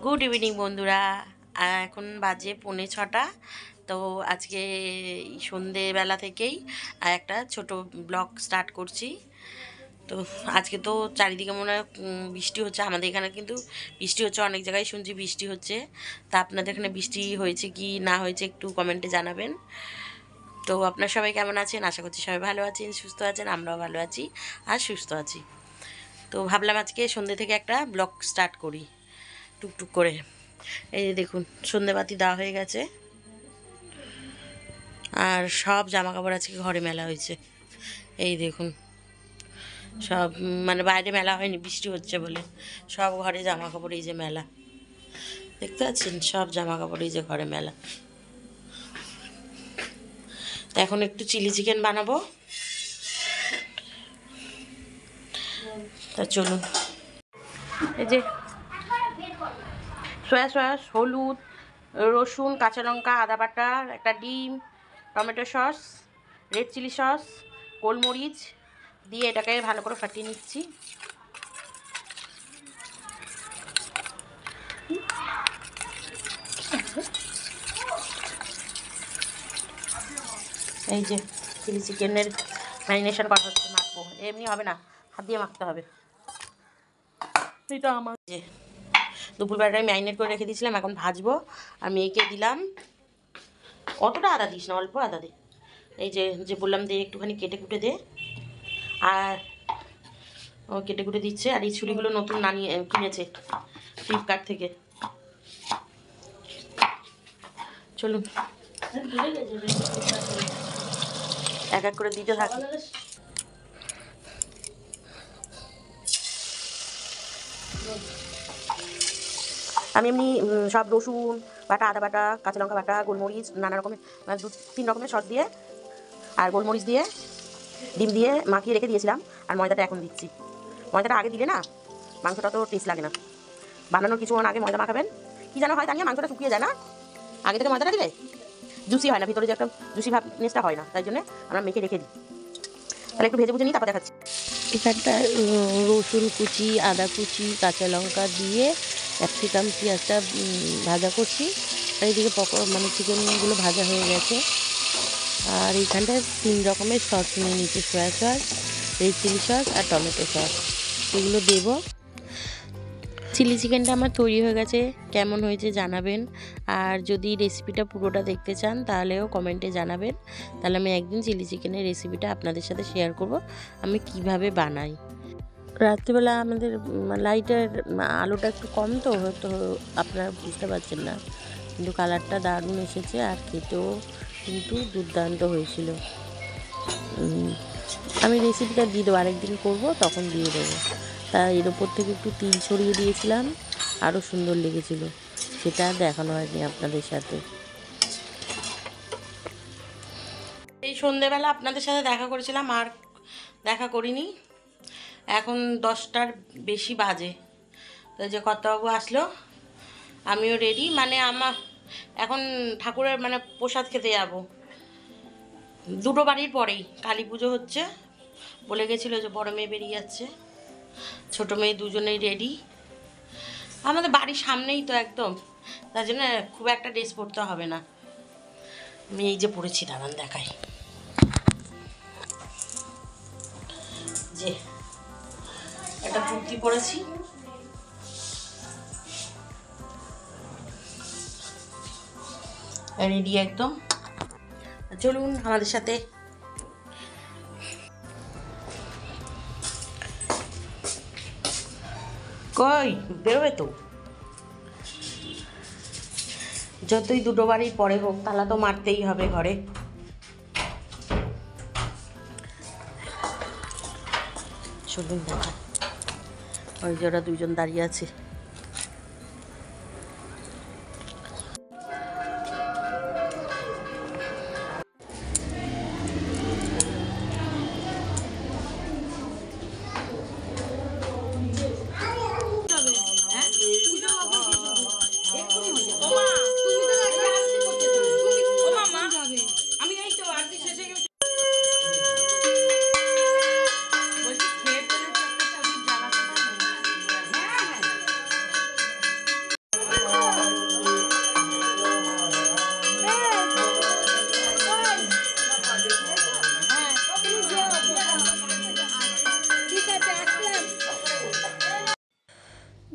Good evening বন্ধুরা। এখন বাজে 5:45। তো আজকে সন্ধেবেলা থেকেই একটা ছোট ব্লগ স্টার্ট করছি। তো আজকে তো চারিদিকে মনে হয় বৃষ্টি হচ্ছে। আমাদের এখানে কিন্তু বৃষ্টি হচ্ছে, অনেক জায়গায় শুনছি বৃষ্টি হচ্ছে। তা আপনাদের এখানে বৃষ্টি হয়েছে কি না হয়েছে একটু কমেন্টে জানাবেন। তো আপনার সবাই কেমন আছেন? আশা করছি সবাই ভালো আছেন, সুস্থ আছেন। আমরাও ভালো আছি আর সুস্থ আছি। তো ভাবলাম আজকে সন্ধ্যে থেকে একটা ব্লগ স্টার্ট করি টুকটুক করে। এই যে দেখুন, সন্ধেবাতি দেওয়া হয়ে গেছে আর সব জামা কাপড় আজকে ঘরে মেলা হয়েছে। এই দেখুন, সব মানে বাইরে মেলা হয়নি, বৃষ্টি হচ্ছে বলে সব ঘরে জামা কাপড়। এই যে মেলা দেখতে পাচ্ছেন, সব জামা কাপড় এই যে ঘরে মেলা। তো এখন একটু চিলি চিকেন বানাবো। তা চলুন, এই যে সয়া সস, হলুদ, রসুন, কাঁচা লঙ্কা, আদা বাটা, একটা ডিম, tomato sauce, red chilli sauce, গোলমরিচ দিয়ে এটাকে ভালো করে ফাটিয়ে নিচ্ছি। এই যে চিলি চিকেনের ম্যারিনেশন করা হচ্ছে, মাখবো। এমনি হবে না, হাত দিয়ে মাখতে হবে। এটা আমার যে দুপুরবেলাটায় ম্যারিনেট করে রেখে দিয়েছিলাম, এখন ভাজবো। আর মেয়েকে দিলাম, অতটা আদা দিস না, অল্প আদা দে। এই যে যে বললাম দে, একটুখানি কেটে কুটে দে। আর ও কেটে কুটে দিচ্ছে। আর এই ছুরিগুলো নতুন কিনেছে ফ্লিপকার্ট থেকে। চলুন এক এক করে দিতে থাকি। আমি এমনি সব রসুন বাটা, আদা বাটা, কাঁচা লঙ্কা বাটা, গোলমরিচ, নানা রকমের মানে 2-3 রকমের সস দিয়ে আর গোলমরিচ দিয়ে ডিম দিয়ে মাখিয়ে রেখে দিয়েছিলাম। আর ময়দাটা এখন দিচ্ছি। ময়দাটা আগে দিলে না মাংসটা তো টেস্ট লাগে না। বানানোর কিছুক্ষণ আগে ময়দা মাখাবেন। কী যেন হয়, তানিয়া মাংসটা শুকিয়ে যায় না আগে থেকে ময়দাটা দিলে? জুসি হয় না, ভিতরে যে একটা জুসি ভাবনেসটা হয় না, তাই জন্য আমরা মেখে রেখে দিই। তাহলে একটু ভেজে ভুজে নিই, তারপর দেখাচ্ছি। এখানটা রসুন কুচি, আদা কুচি, কাঁচা লঙ্কা দিয়ে ক্যাপসিকাম পেঁয়াজটা ভাজা করছি। আর এইদিকে মানে চিকেনগুলো ভাজা হয়ে গেছে। আর এইখানটায় 3 রকমের সস নিয়ে নিচ্ছি, soya sauce, red chilli sauce আর টমেটো সস। এগুলো দেবো। চিলি চিকেনটা আমার তৈরি হয়ে গেছে, কেমন হয়েছে জানাবেন। আর যদি রেসিপিটা পুরোটা দেখতে চান তাহলেও কমেন্টে জানাবেন। তাহলে আমি একদিন চিলি চিকেনের রেসিপিটা আপনাদের সাথে শেয়ার করব, আমি কিভাবে বানাই। রাত্রিবেলা আমাদের লাইটের আলোটা একটু কম, তো হয়তো আপনারা বুঝতে পারছেন না, কিন্তু কালারটা দারুণ এসেছে আর খেতেও কিন্তু দুর্দান্ত হয়েছিল। আমি রেসিপিটা দিয়ে দেবো, আরেকদিন করবো তখন দিয়ে দেবো। তা এর ওপর থেকে একটু তিল ছড়িয়ে দিয়েছিলাম, আরও সুন্দর লেগেছিল। সেটা দেখানো হয়নি আপনাদের সাথে। এই সন্ধেবেলা আপনাদের সাথে দেখা করেছিলাম, আর দেখা করিনি। এখন 10টার বেশি বাজে। তো যে কর্তাবাবু আসলো, আমিও রেডি। মানে আমার এখন ঠাকুরের মানে প্রসাদ খেতে যাব। দুটো বাড়ির পরেই কালী পুজো হচ্ছে, বলে গেছিলো যে বড় মেয়ে বেরিয়ে যাচ্ছে, ছোটো মেয়ে, দুজনেই রেডি। আমাদের বাড়ির সামনেই তো একদম, তার জন্য খুব একটা ড্রেস পরতে হবে না। আমি এই যে পরেছি, দাঁড়ান দেখাই। যে একটা কুর্তি পরেছি, রেডি একদম। চলুন আমাদের সাথে। কই বেরোবে তো, যতই দুটো বাড়ির পরে হোক তালা তো মারতেই হবে ঘরে। চলুন দেখা, ওই যে ওরা দুজন দাঁড়িয়ে আছে।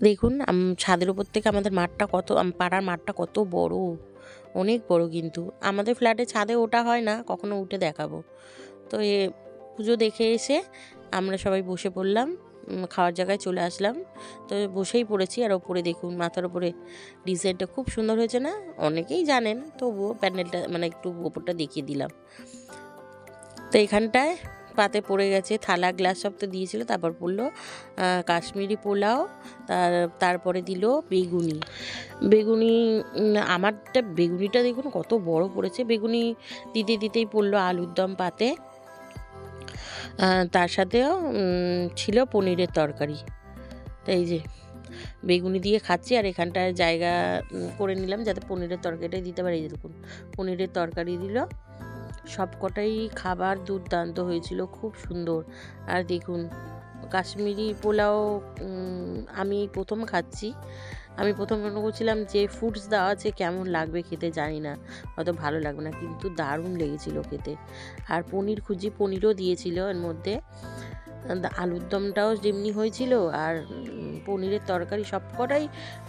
দেখুন ছাদের উপর থেকে আমাদের মাঠটা পাড়ার মাঠটা কত বড়, অনেক বড়। কিন্তু আমাদের ফ্ল্যাটে ছাদে ওঠা হয় না, কখনো উঠে দেখাবো। তো পুজো দেখে এসে আমরা সবাই বসে পড়লাম, খাওয়ার জায়গায় চলে আসলাম। তো বসেই পড়েছি। আর ওপরে দেখুন মাথার উপরে ডিজাইনটা খুব সুন্দর হয়েছে না? অনেকেই জানেন, তবুও প্যান্ডেলটা মানে একটু ওপরটা দেখিয়ে দিলাম। তো এখানটায় পাতে পড়ে গেছে থালা গ্লাস সব তো দিয়েছিল, তারপর পড়লো কাশ্মীরি পোলাও, তারপরে দিল বেগুনি। বেগুনি আমারটা বেগুনিটা দেখুন কত বড় পড়েছে। বেগুনি দিতেই পড়লো আলুর দম পাতে, তার সাথেও ছিল পনিরের তরকারি। তো এই যে বেগুনি দিয়ে খাচ্ছি, আর এখানটায় জায়গা করে নিলাম যাতে পনিরের তরকারিটাই দিতে পারি। এই যে দেখুন পনিরের তরকারি দিল। সবকটাই খাবার দুর্দান্ত হয়েছিল, খুব সুন্দর। আর দেখুন কাশ্মীরি পোলাও আমি প্রথম খাচ্ছি। আমি প্রথম মনে করছিলাম যে ফুডস দেওয়া আছে কেমন লাগবে খেতে, জানি না, হয়তো ভালো লাগবে না, কিন্তু দারুণ লেগেছিল খেতে। আর পনিরও দিয়েছিল এর মধ্যে। আলুর দমটাও যেমনি হয়েছিল, আর পনিরের তরকারি সবকটাই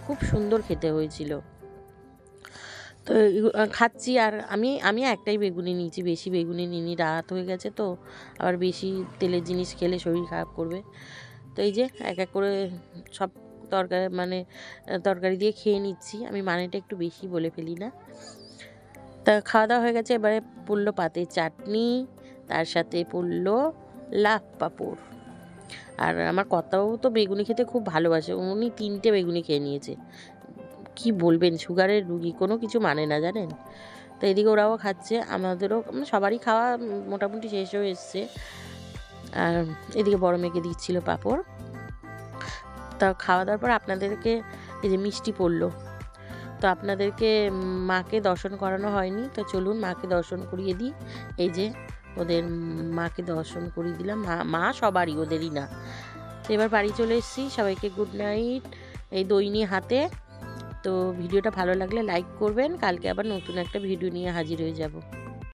খুব সুন্দর খেতে হয়েছিল। তো খাচ্ছি। আর আমি একটাই বেগুনি নিয়েছি, বেশি বেগুনি নিইনি, রাত হয়ে গেছে তো, আবার বেশি তেলের জিনিস খেলে শরীর খারাপ করবে। তো এই যে এক এক করে সব তরকারি দিয়ে খেয়ে নিচ্ছি। আমি মানেটা একটু বেশি বলে ফেলি না। তা খাওয়া দাওয়া হয়ে গেছে। এবারে পড়লো পাতে চাটনি, তার সাথে পড়লো লাফ পাঁপড়। আর আমার কর্তাও তো বেগুনি খেতে খুব ভালোবাসে, উনি 3টে বেগুনি খেয়ে নিয়েছে। কি বলবেন, সুগারের রুগী, কোনো কিছু মানে না জানেন। তো এদিকে ওরাও খাচ্ছে, আমাদেরও সবারই খাওয়া মোটামুটি শেষ হয়ে এসছে। আর এদিকে বড় মেয়েকে দিচ্ছিল পাঁপড়। তা খাওয়া দাওয়ার পর আপনাদেরকে এই যে মিষ্টি পড়লো, তো আপনাদেরকে মাকে দর্শন করানো হয়নি, তো চলুন মাকে দর্শন করিয়ে দিই। এই যে ওদের মাকে দর্শন করিয়ে দিলাম, মা সবারই, ওদেরই না। তো এবার বাড়ি চলে এসেছি, সবাইকে গুড নাইট। এই দই নিয়ে হাতে। তো ভিডিওটা ভালো লাগলে লাইক করবেন, কালকে আবার নতুন একটা ভিডিও নিয়ে হাজির হয়ে যাব।